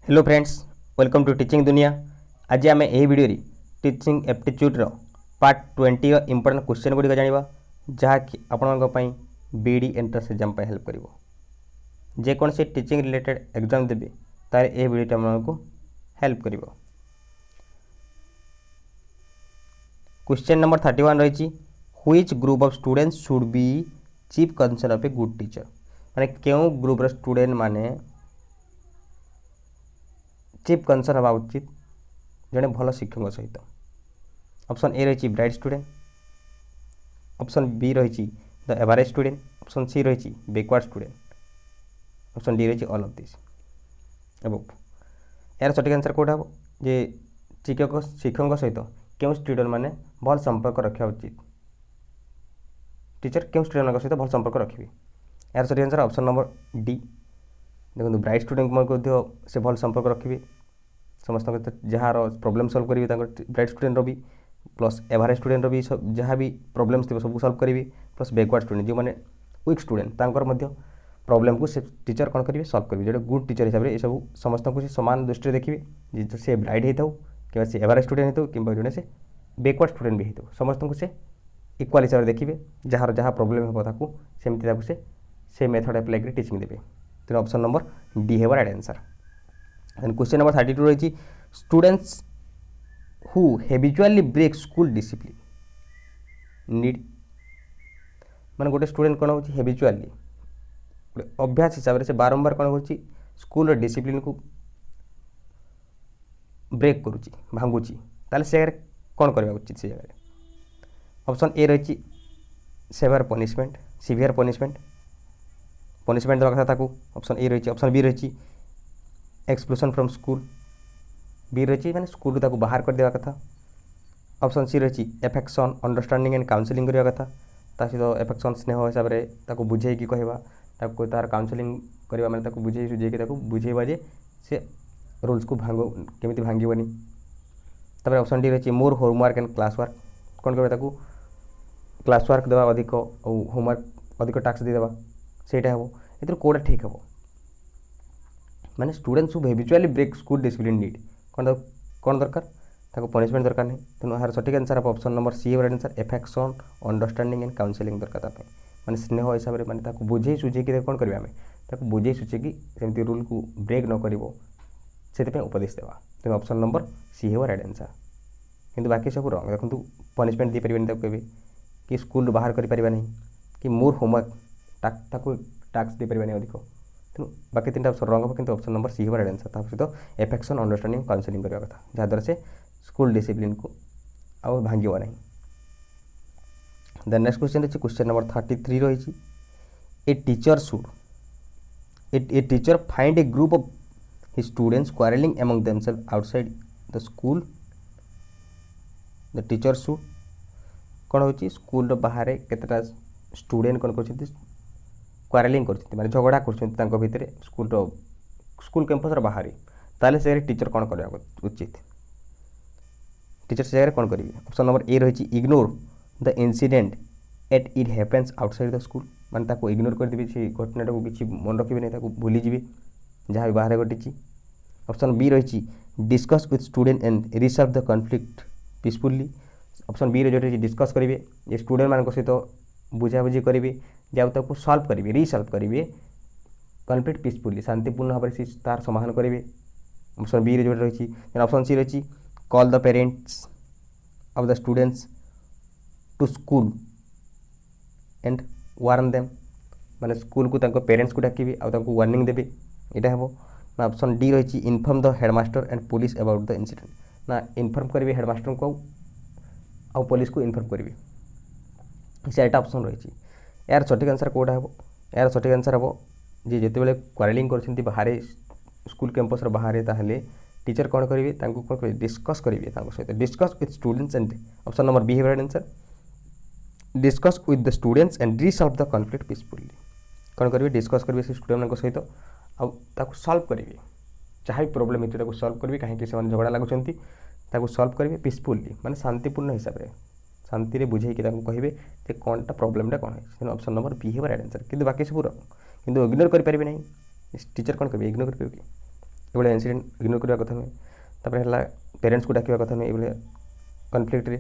Hello friends, welcome to teaching दुनिया। आज आम यही video teaching aptitude part 20 important question गुड़िक जाना जहाँकि आपण बीडी एंट्रेंस एग्जाम हेल्प कर जेकोसी टीचिंग रिलेटेड एग्जाम देवे तार यह वीडियो आपको हेल्प कर। क्वेश्चन नंबर 31 रही which group of students should be chief concern of a good teacher, माने क्यों ग्रुप स्टूडेंट माने चीफ कंसर्न हवा उचित जड़े भल शिक्षक सहित। ऑप्शन ए रही ब्राइट स्टूडेंट, ऑप्शन बी रही the average student, option C रही बैकवर्ड स्टूडेंट, ऑप्शन डी रही ऑल ऑफ दिस एबव। यार सठिक आंसर कौटा हम जे शिक्षक सहित क्यों स्टूडेंट माने भल संपर्क रखा उचित, टीचर क्यों स्टूडेंट सहित भल संपर्क रखिए। यार सठिक आंसर ऑप्शन नंबर डी। देखो ब्राइट स्टूडेंट से भल संपर्क रखिए, समस्त जार प्रोब्लेम सल्व करेंगे ब्राइट स्टूडेंट भी, प्लस एवरेज स्टूडेंट भी जहाँ भी प्रोब्लेम्स थी सब सल्व करेंगे, प्लस बैकवर्ड स्टूडेंट जो मैंने वीक स्टूडेंट प्रोब्लेम को से टीचर कौन करेंगे सल्व करेंगे। जो गुड टीचर हिसाब से ये सब समस्त को सामान दृष्टि देखिए, से ब्राइट होता हो कि से एवरेज स्टूडेंट होता कि जो से बैकवर्ड स्टूडेंट भी होता समस्त को से इक्वाल हिसाब से देखिए, जार जहाँ प्रोब्लेम हो सेमती से मेथड अप्लाई कर टीचिंग देवे। तो ऑप्शन नंबर डी है right answer. And question number 32 रही students who habitually break school discipline need, माने गोटे स्टूडेंट कौन हो हैबिचुअली अभ्यास हिसाब से बारंबार कौन हो स्कूल डिसिप्लिन को ब्रेक करुच्ची भांगुची ताले से जगह कौन करवा उचित से जगह। ऑप्शन ए रही सेवियर पनिशमेंट देवा कथा ताकू, ऑप्शन ए रही। ऑप्शन बी रही एक्सक्लूशन फ्रॉम स्कूल, बी रही मैंने स्कूल ताकू बाहर कर देवा कथा। ऑप्शन सी रही एफेक्शन अंडरस्टैंडिंग एंड काउंसलिंग करवा कथा, सहित एफेक्शन स्नेह हिसाब से बुझे कहवा तार काउंसलिंग करवा मैंने बुझे सुझे बुझेबा जे से रूल्स को केमी भांगनी। तब ऑप्शन डी रही मोर होमवर्क एंड क्लास वर्क, कौन कर क्लास वर्क देवा अधिक और होमवर्क अधिक टास्क देवा सेटा हम ये कौटा ठीक हम माने students who habitually break school discipline need कौन दरकार पनिशमेंट दरकार नहीं। तेणु यार सठिक आंसर हम option number C right answer affection understanding and counselling दरकार माने स्नेह हिसाब से माने बुझे सुझे कौन करें आम बुझे सुझे सेमती रूल को ब्रेक न कर उपदेश देवा। तेणु ऑप्शन नंबर सी है राइट आंसर। किंतु बाकी सब रंग देखो पनिशमेंट दी पारे कहे कि स्कूल बाहर करें नहीं कि मोर होमवर्क टास्क दे पारे अधिक। तेणु बाकी 3टा ऑप्शन रंग हम कि ऑप्शन नंबर सी है राइट आंसर। सहित एफेक्शन अंडरस्टैंडिंग काउंसलिंग करवा कथा जहाँद्वारा से स्कूल डिसिप्लिन को आउ भांगव नहीं। द नेक्स्ट क्वेश्चन रही क्वेश्चन नंबर 33 रही a teacher find a group of his students quarrelling among themselves outside the school, the teacher should कौन हो स्कूल बाहर केतटा स्टूडेंट कौन कर क्वारेलिंग कर झगड़ा कर स्कूल कैंपस बाहर ताले से टीचर कौन करवा उचित, टीचर से जगह कौन करेंगे। ऑप्शन नंबर ए रही ignore the incident at it happens outside the school, माने इग्नोर करदेवी से घटनाटा को किसी मन रखिए नहीं भूलीजे जहाँ भी बाहर घटी। ऑप्शन बी रही discuss with student and resolve the conflict peacefully, option B रही डिस्कस करेंगे ये स्टूडेंट मान सहित बुझाबुझी करेंगे जब सल्व करेंगे रिसल्व करेंगे कॉन्फ्लिक्ट पीसफुली शांतिपूर्ण भाव से तार समाधान करेंगे। ऑप्शन बी जो रही। ऑप्शन सी रही call the parents of the students to school and warn them, माने स्कूल को पेरेंट्स को डाकिबे आउ वार्निंग देवे यहाँ हम ना। ऑप्शन डी रही inform the headmaster and police about the incident, ना इनफॉर्म करेंगे हेडमास्टर को आउ पुलिस को इनफॉर्म करेंगे। 4टा ऑप्शन रही। यार सठिक आंसर कौटा हम, यार सठिक आंसर हम जी जिते क्वारेलिंग कर बाहर स्कूल कैंपस बाहर ताहले टीचर कौन करेंगे कौन करेंगे डिस्कस करेंगे सहित discuss with students and option number B है right answer discuss with the students and resolve the conflict peacefully, कौन करेंगे डिस्कस करेंगे से स्टूडेंट सहित आउ सल्व करेंगे जहाँ भी प्रोब्लेम होती सल्व करेंगे कहीं झगड़ा लगुंट सल्व करेंगे पीसफुली माने शांतिपूर्ण हिसाब से शांति बुझे कहे कौनटा प्रोब्लेमटा कौन है। ऑप्शन नंबर बी है राइट आंसर। किंतु बाकी सब रंग किंतु इग्नोर करें नहीं टीचर कौन करेंगे इग्नोर करेंगे कि ये इनसीडेंट इग्नोर करवा कथा नुहे। है पेरेंट्स को डाकिया कथा नुहे ये कन्फ्लिक्ट रे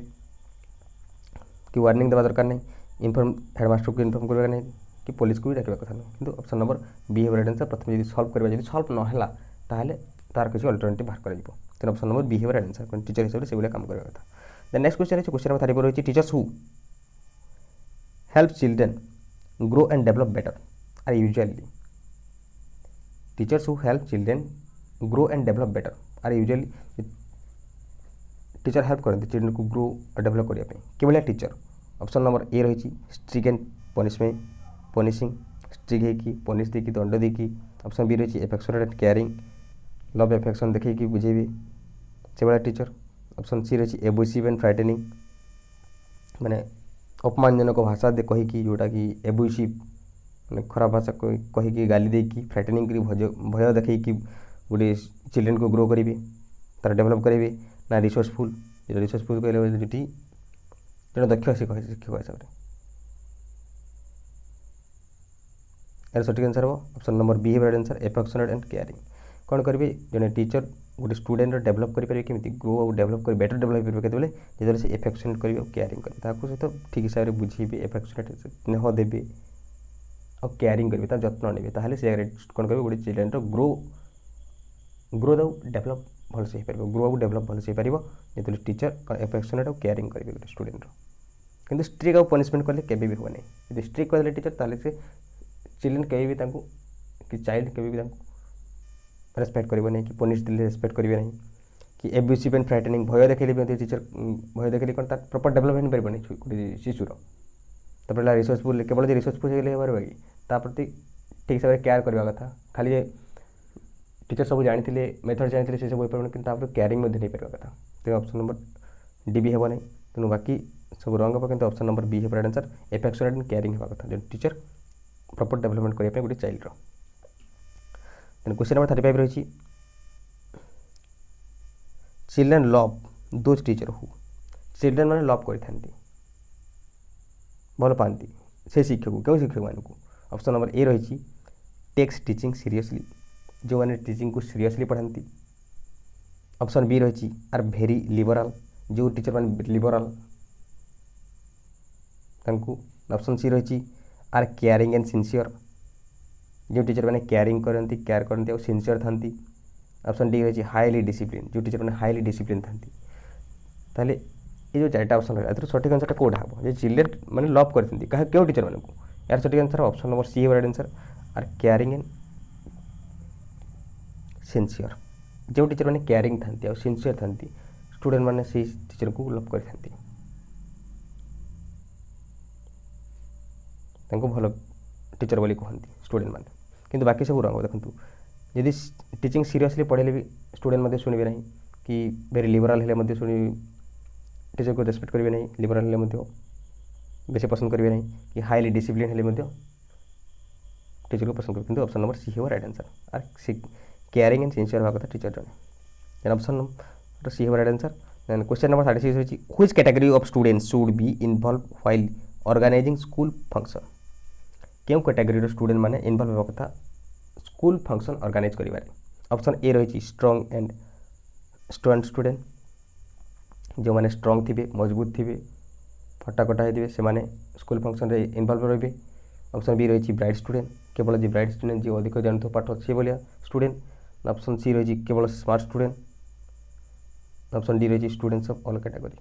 कि वार्निंग देवा दरकार नहीं, इनफर्म हेडमास्टर को इनफर्म करवा नहीं कि पुलिस को भी डाकिया कथा नुहे। किंतु ऑप्शन नंबर बी हेब राइट आंसर। प्रथम यदि सॉल्व करबा यदि सॉल्व न होला ताहले तार किसी अल्टरनेटिव बाहर कर दिबो। तेन ऑप्शन नंबर बी हेब राइट आंसर। टीचर हिसाब से सेबले काम करबा कथा। द नेक्स्ट क्वेश्चन है क्वेश्चन नंबर 34 रही teachers who help children grow and develop better are usually teachers who help children grow and develop better are usually teacher help करते चिल्ड्रन को ग्रो और डेवलप करने कि भाया टीचर। ऑप्शन नंबर ए रही strict and punishment punishing strict है punish देकी दंड देकी। ऑप्शन बी रही affectionate and caring love affection देखी बुझेबी से भाया टीचर। ऑप्शन सी रही एब्यूसिव एंड फ्राइटेनिंग माने अपमानजनक भाषा दे कहीकि जोटा कि एब्यूसिव मैंने खराब भाषा कहीकि गाली देकी फ्राइटेनिंग भय देखी गोटे चिल्ड्रेन को ग्रो करेंगे तार डेभलप करेंगे ना रिसोर्सफुल जो रिसोर्सफुल कहले जी जो दक्ष शिक्षक हिसाब से यार सठिक आंसर हम ऑप्शन नंबर बी है right answer affectionate and caring. कौन करेंगे जो टीचर गोटे स्टूडेंट डेभलप करेंगे केमी ग्रो और डेभलप कर बेटर डेभलप करेंगे केतबेले जेतबेले से एफेक्शनेट करेंगे और केयरिंग करेंगे सहित ठीक हिसाब से बुझेबे एफेक्शनेट स्नेह देवे और केयरिंग करेंगे तार जत्न नेबे ताहले से कौन करेंगे गोटे चिल्ड्रेन ग्रो दाउ डेभलप भलसे हो ग्रो और डेभलप भलसे हो जो टीचर एफेक्शनेट और केयरिंग करेंगे गोटे स्टूडेंट किंतु स्ट्रिक और पनिशमेंट कले केबे भी हुआ नहीं। यदि स्ट्रिक कर टीचर ताले से चिल्ड्रेन केबे भी कि चाइल्ड केबे भी रेस्पेक्ट करेंगे नहीं कि पनिश दिले रेस्पेक्ट करेंगे नहीं कि एब्यूसिव एंड फ्राइटेनिंग भय देखले भी टीचर भय देखले कौन तार प्रॉपर डेवलपमेंट पार नहीं गोटे शिशुर। तापर रिसोर्सफुल केवल रिसोर्सफुल हो पार कि प्रति ठीक हिसाब से केयर करवा कथा खाली टीचर सब जानी मेथड जानी से सब हो पार कि केयरिंग नहीं पार कथा। तेज ऑप्शन नंबर डी भी हेब नहीं तेणु बाकी सब रंग हम कि ऑप्शन नंबर बी है right answer affectionate and caring होगा कथा जो टीचर प्रॉपर डेवलपमेंट करने गोटे चाइल्ड। क्वेश्चन नंबर 35 रही children love those teacher who children मैंने लव करते भल पाती से शिक्षक क्यों शिक्षक मानक। ऑप्शन नंबर ए रही टेक्स टीचिंग सीरियसली जो मैंने टीचिंग को सीरियसली पढ़ाती। ऑप्शन बी रही आर भेरी लिबराल जो टीचर मैंने लिबराल। ऑप्शन सी रही आर केयरिंग एंड सिंसियर जो टीचर मैंने केयरिंग करती केयर करती और सिंसियर था। ऑप्शन डी रही हाईली डिसिप्लिन जो टीचर मैंने हाईली डिसिप्लिन था। ताहले ये जो चार्टा ऑप्शन रहा सठिक आंसर कौटा हम जो चिल्ड्रेन मैंने लव करती क्या क्यों टीचर मानक यार सठिक आंसर ऑप्शन नंबर सी है right answer are caring and sincere जो टीचर मैंने केयरिंग था और सिंसियर था स्टूडेंट मैंने से टीचर को लव करते भल टीचर बोली कहते स्टूडेंट मैंने किंतु बाकी सब रंग देखो यदि टीचिंग सीरियसली पढ़ेले भी स्टूडेंट शुणवे ना कि वेरी लिबराल हेल्ले शुणी टीचर को रेस्पेक्ट करेंगे नहीं लिबराल हेल्ले बेसी पसंद करेंगे नहीं कि हाईली डिसिप्लिन हेल्ले टीचर को पसंद करेंगे। ऑप्शन नंबर सी है right answer are caring and sincere होगा कथा टीचर जन ऑप्शन नंबर सी है राइट आंसर। क्वेश्चन नंबर 36 रही which category of students should be involve while organising school function क्यों कैटेगरी स्टूडेंट मैंने इन्वॉल्व होगा कथा स्कूल फंक्शन ऑर्गेनाइज करें। ऑप्शन ए रही स्ट्रंग एंड स्टूडेंट जो मैंने स्ट्रंग थे मजबूत थे फटाकटा होते से स्कूल फंक्शन रे इन्वॉल्व रही। ऑप्शन बी रही ब्राइट स्टूडेंट केवल जी ब्राइट स्टूडेंट जी अधिक जानते पाठ से भाया स्टूडेंट। ऑप्शन सी रही केवल स्मार्ट स्टूडेंट। ऑप्शन डी रही स्टूडेंट्स ऑफ ऑल कैटेगरी।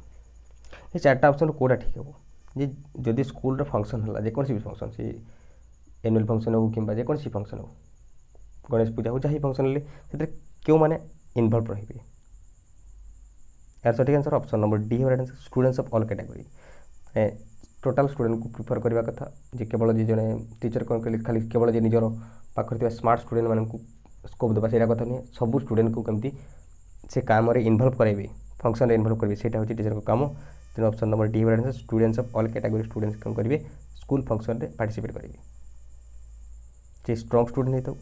ये चार्टा ऑप्शन कौटा ठीक हम जी जदि स्कूल फंक्शन है जेकोसी भी फंक्शन सी एनुअल फंक्शन हो कि जेकोसी फंक्शन हो गणेश पूजा हो जहाँ फंक्शन से क्यों मैंने इन्वॉल्व रही यार सठिक आंसर ऑप्शन नंबर डी है right answer students of all category. Total student को प्रिफर करवा कथा जे केवल जी जड़े टीचर कौन कहले खाली केवल जी निजर पाखे स्मार्ट स्टूडेंट मान स्कोप देवा से कथा नुहे सब स्टूडेंट को कमी से काम इन्वॉल्व कराइबे फंक्शन इन्वॉल्व करेंगे से टीचर को काम। तेनाली ऑप्शन नंबर डी है students of all category students कौन करेंगे स्कूल फंक्शन में पार्टिसिपेट करेंगे जे स्ट्रंग स्टूडेंट हो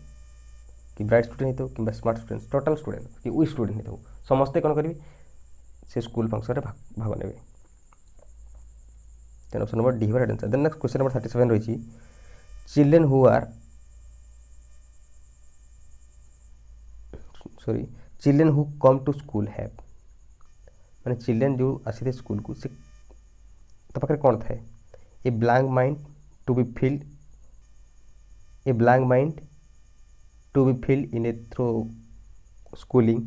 कि ब्राइट स्टूडेंट हो कि स्मार्ट स्टूडेंट टोटाल स्टूडेंट कि वीक स्टूडेंट हो समस्ते कौन करेंगे से स्कूल फंक्शन में भाग ने। then option number D right answer. Then next question number 37 रही children who are sorry children who come to school have माने चिल्ड्रेन जो आसी स्कूल को से तो पाखे कौन थाए a blank mind to be filled a blank mind to be filled in a through schooling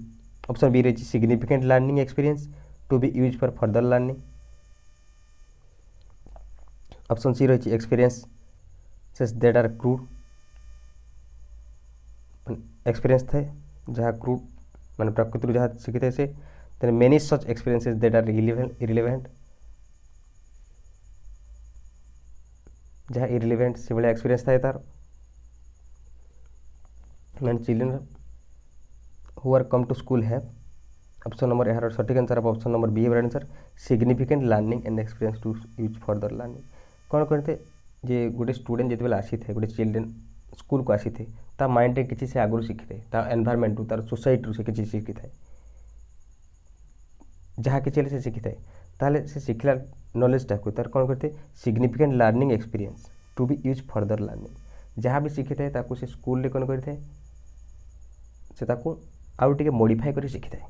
option B रही significant learning experience to be use for further learning option C रही experiences that are crude experience थे जहाँ crude माने प्रकृति जहाँ शिखी थे से then many such experiences that are irrelevant जहाँ इरिलेवेंट से भाया एक्सपीरियंस था तार मैंने children who are come to school have option number यार सठिक आंसर हम ऑप्शन नंबर बी है answer significant learning and experience to use further learning कौन करते जे गोटे स्टूडेंट जिते आसी थे गोटे चिल्ड्रेन स्कूल को आसी थे ता माइंड किसी से आगुरी शिखी थाए ता एनवायरमेंट तार सोसाइटी से किसी शिखी थाए जहाँ किसी से शिखी थाए ताले से शिखला नॉलेजटा को तार कौन करते significant learning experience to be use further learning जहाँ भी शिखी थाए ताको से स्कूल रे कौन करते से ताको आउ टिके मॉडिफाई कर शिखी थाए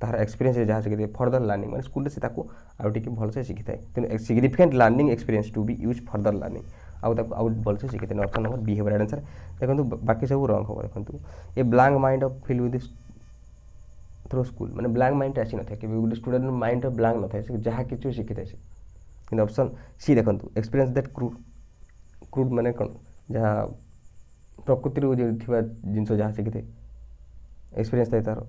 तार एक्सपीरियंस जहाँ शिखी फर्दर लर्निंग माने स्कूल से ताको आउ टिके भल से शिखी थाए तेणु significant learning experience to be use further learning आउ भल से शिखी ऑप्शन नंबर बी है आंसर देखो बाकी सब रंग हम देखो a blank mind of fill with through school माने ब्लैंक माइंड आसी न कि गोटे स्टूडेंट माइंड ब्लैंक न थाए जहाँ कि शिखी थाए कि ऑप्शन सी देखो एक्सपीरियंस दैट क्रूड क्रूड माने कौन जहाँ प्रकृति जिनस जहाँ शिखी थे एक्सपीरियंस थाए तार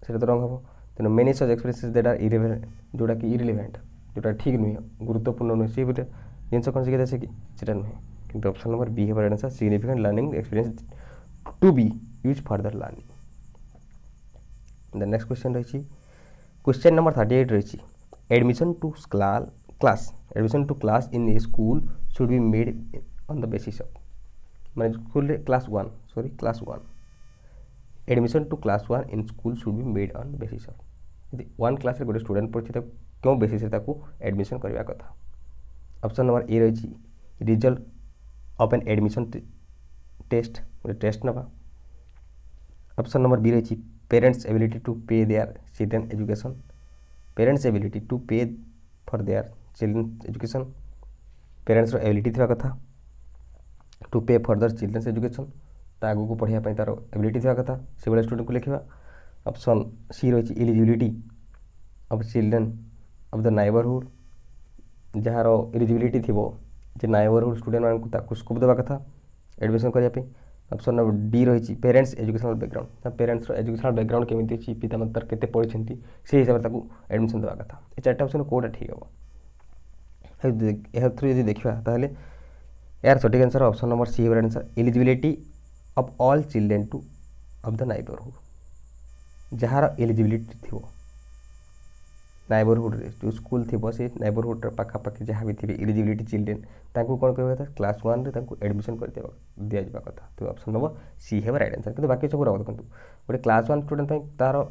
से तो रंग हम तेणु many such experiences that are irrelevant जोटा कि इरिलेवेंट जोटा ठीक नुहे गुरुत्वपूर्ण नुहे सी गोटे जिन कौन शिखी था कि नुहे कि ऑप्शन नंबर बी है answer significant learning experience to be use further learning the next question रही क्वेश्चन नंबर 38 रही admission to class in a school should be made on the basis of माने school class 1 admission to class 1 in school should be made on the basis of यदि 1 class गोटे student पढ़ी क्यों basis admission करने कथा option number A रही result of an admission test गोटे test नवा ऑप्शन नंबर बी रही parents ability to pay their children education parents ability to pay for their children education parents ability थी कथा to पे further children's education आगू को पढ़ाई तार एबिलिटी थी कथा से भाई स्टूडेंट को लिखा ऑप्शन सी रही eligibility of children of the neighbourhood जार एलिजिबिलिटी थी जे नाइबरहुड स्टूडेंट मानक स्कोप देवा कथा एडमिशन करने ऑप्शन नंबर डी रही parents educational background parents educational background केमी अच्छी पिता माता केते पढ़ी से हिसाब से एडमिशन देवा कथा ये 4टा ऑप्शन कौटा ठीक हम थ्रू यदि देखा ताहले यार सठिक आंसर ऑप्शन नंबर सी है answer eligibility of all children two of the neighbourhood जार एलिजिबिलिटी थी नाइबरहुड जो स्कूल थी से नाइबरहुड पाखापाखि जहाँ भी थी एलिजिबिलिटी चिल्ड्रेन तांको कौन कहवा था क्लास 1 रे तांको एडमिशन कर दिया जावा कथा तो ऑप्शन नंबर सी है राइट आंसर कि बाकी सब देखो गोटे क्लास 1 स्टूडेंट तार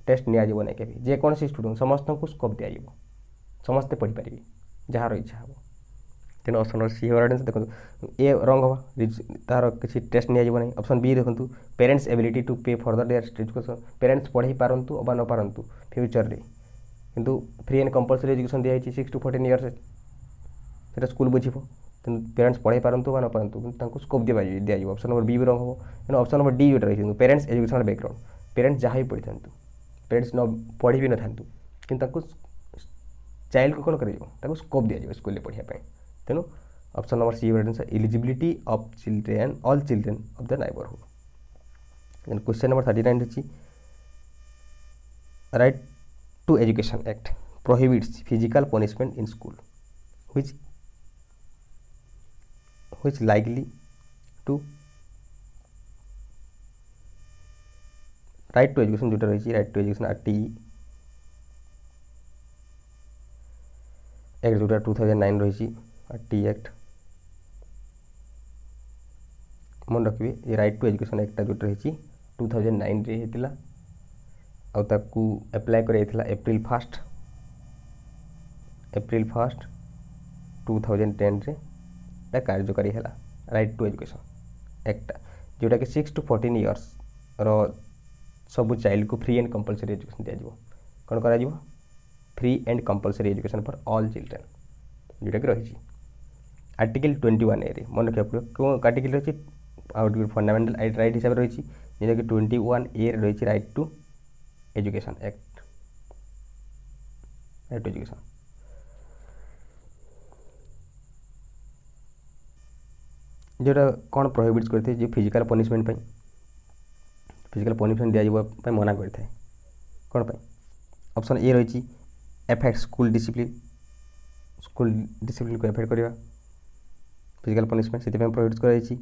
टेस्ट नि ना के जेकोसी स्टूडेंट समस्त को स्कोप दिज्व समस्ते पढ़ी पारे जार इच्छा हम तेणु ऑप्शन नंबर सी है राइट आंसर देखो ए रंग हम तार किसी टेस्ट नि ना ऑप्शन बी देखो पेरेंट्स एबिलिटी टू पे फर्दर देयर एजुकेशन पेरेंट्स पढ़ी पारंतु अबा न पारंतु फ्यूचर रे किंतु फ्री एंड कंपलसरी एजुकेशन दिखाई 6 to 14 इयर्स से स्कूल बुझे तेणु पेरेंट्स पढ़ाई पारंतु बा न पारंतु किंतु स्कोप दिज्व ऑप्शन नंबर बी रंग हम तेणु ऑप्शन नंबर डी जो रही पेरेंट्स एजुकेशनल बैकग्राउंड पेरेंट्स जहाँ भी पढ़ी था पेरेंट्स न पढ़ी भी न था कि चाइल्ड को कौन कर स्कोप दिज्व स्कूल पढ़ाई तेणु option number C answer eligibility of children all children of the neighbourhood question number 39 रही right to education act prohibits physical punishment in school which likely to right to education जोटा रही right to education RTE act जोटा 2009 रही RTE act मन रखिए ये right to education एक्टा जोटा रही 2009 रे हेतिला आउ ताकू अप्लाई कराइथिला एप्रिल 1 2010 रे कार्यकारी है राइट टू एजुकेशन एक्टा जोटा कि 6 to 14 इयर्स सब चाइल्ड को फ्री एंड कंपलसरी एजुकेशन दिज्व कौन कर free and compulsory education for all children जोटा कि रही आर्टिकल 21 ए मन रखा पड़ो क्यों आर्टिकल रही आउट फंडामेंटल राइट हिसाब से रही जोटा कि 21 ए रही right to education act right to education जोटा कौन प्रोहिबिट्स करते जो फिजिकल पनिशमेंट फिजिकल पनिशमेंट दिज्व मना करता है कौन पाई ऑप्शन ए रही एफेक्ट स्कूल डिसिप्लिन को एफेक्ट करवा फिजिकल पनिशमेंट से प्रोहिबिट कर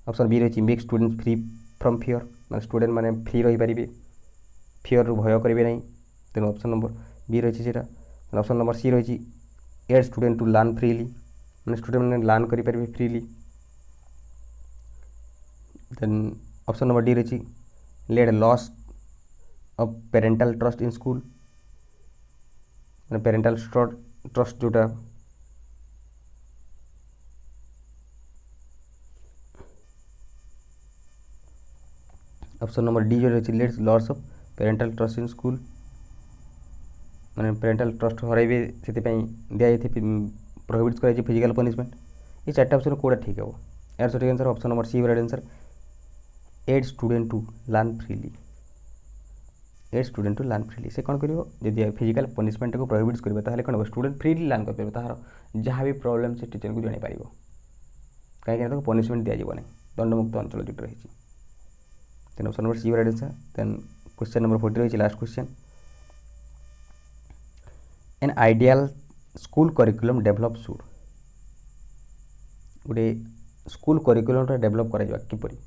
ऑप्शन बी रही make students free from fear मैं स्टूडेंट मैंने फ्री रही पारे फियर रु भय करेंगे ना तेणु ऑप्शन नंबर बी रही है ऑप्शन नंबर सी रही aid student to learn freely मैंने स्टूडेंट मैंने लर्न करेंगे freely then option number D रही led loss of parental trust in school मैंने पेरेंटल ट्रस्ट जोटा ऑप्शन नंबर डी जो रही lets loss of parental trust in school मैंने parental trust हरइबे से दिखाई प्रोहिबिट कर फिजिकल पनिशमेंट ये चार्टा ऑप्शन कौटा ठीक है यार सठिक answer option number C right answer aid student to learn freely से कौन कर फिजिकल पनिशमेंट को प्रोहिबिट करेंगे कौन स्टूडेंट फ्रीली लर्न कर तार जहाँ भी प्रोब्लेम से टीचर को जापर कहीं पनिशमेंट दिज्व नहीं दंडमुक्त अंचल जो रही then option number C right answer then question number 40 रही last question an ideal school curriculum develop should गोटे स्कूल करिकुलम डेभलप करपरी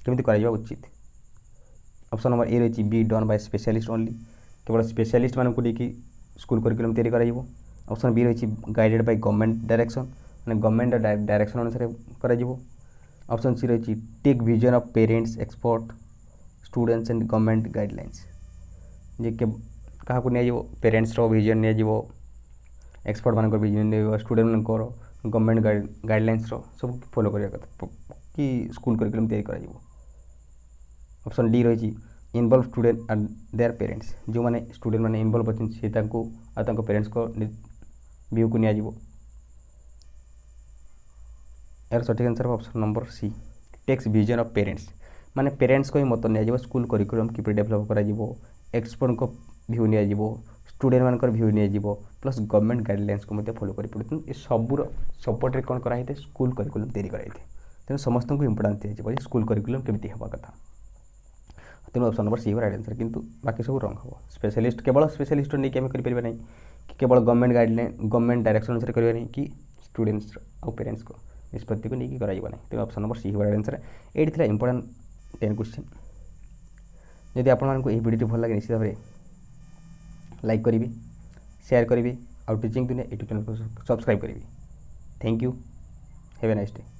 केमी कर उचित ऑप्शन नंबर ए रही be done by specialist only केवल स्पेशलिस्ट मानक स्कूल करिकुलम तैयारी कर ऑप्शन बी रही गाइडेड बाय गवर्नमेंट डायरेक्शन मैंने गवर्नमेंट डायरेक्शन अनुसार कर ऑप्शन सी रही take vision of parents expert students and government guidelines जे क्या पेरेंट्स विजन एक्सपर्ट मान विजन स्टूडेंट मान गवर्नमेंट गाइडलाइंस सब फॉलो करवा कि स्कूल करिकुलम तैयारी कर ऑप्शन डी रही involve student and their parents जो मैंने स्टूडेंट मैंने इनवॉल्व अच्छे सी पेरेंट्स को व्यू को नियाजिवो यार सठिक answer option number C takes vision of parents माने पेरेंट्स को ही मत नियाजिवो स्कूल करिकुलम किपरि डेभलप करा एक्सपर्ट को व्यू नियाजिवो स्टूडेंट मानकर व्यू नियाजिवो प्लस गवर्नमेंट गाइडलाइंस को मत फॉलो करि पड़ते ये सबूर सपोर्ट कौन कराई स्कूल करिकुलम तैयारी कराई तेणु समस्त को इंपोर्टेंस दिया स्कूल करिकुलम केमती हवा कथा तेणु option number C right answer किंतु बाकी सब रंग हम स्पेशलिस्ट केवल स्पेशलिस्ट नहीं कि करें नहीं कि केवल गवर्नमेंट गाइडलाइन गवर्नमेंट डायरेक्शन अनुसार करें नहीं कि स्टूडेंट्स और पेरेंट्स को निष्पत्ति को लेकिन कराइब नहीं तेणु option number C right answer ये थी इंपोर्टेंट 10 क्वेश्चन जदि आपको यह वीडियो भल लगे निश्चित भाव में लाइक करेंगे शेयर करेंगे और टीचिंग दुनिया यूट्यूब चैनल को सब्सक्राइब करेंगे thank you have a nice day.